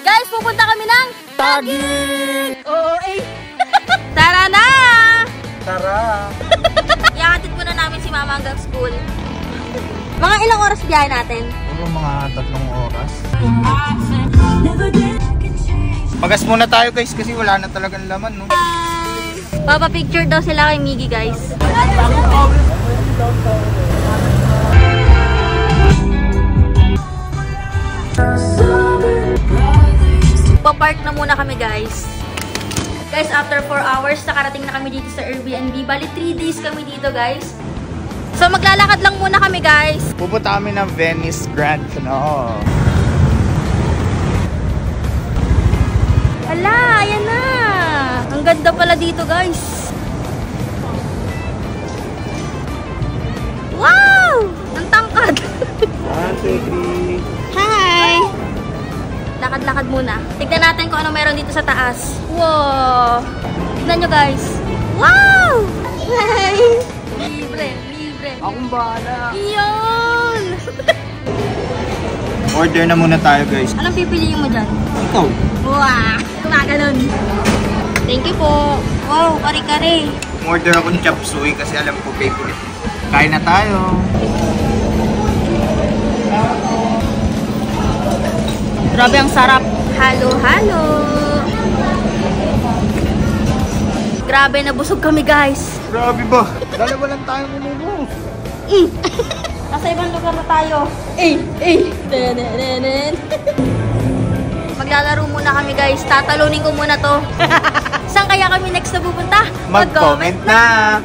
Guys, pupunta kami ng Taguig! Oo, eh. Tara na! Tara! Iakatid po na namin si Mama hanggang school. Mga ilang oras biyahe natin? Puro mga 3 oras. Pagas muna tayo guys kasi wala na talagang laman, no? Papa-picture daw sila kay Miggy, guys. Pa-park na muna kami, guys. Guys, after 4 hours, nakarating na kami dito sa Airbnb. Bali, 3 days kami dito, guys. So, maglalakad lang muna kami, guys. Pupunta kami ng Venice Grand Canal. Ala, ayan na. Ang ganda pala dito, guys. Wow! Ang tangkad. 1, 2, 3. Hi! Lakad-lakad muna. Tignan natin kung ano meron dito sa taas. Wow! Tignan nyo, guys. Wow! Hi! Libre, libre. Akong bahala. Iyon! Order na muna tayo guys. Anong pipiliin mo dyan? Ikaw. Wow! Kumaganon. Thank you po. Wow, kare-kare. Order ako ng chop suey kasi alam ko favorite. Kain na tayo. Grabe ang sarap. Halo-halo. Grabe, nabusog kami, guys. Grabe ba? Dalawa lang tayo umubo. Nasa ibang lugar na tayo. Maglalaro muna kami, guys. Tatalunin ko muna to. Saan kaya kami next na pupunta? Mag-comment na!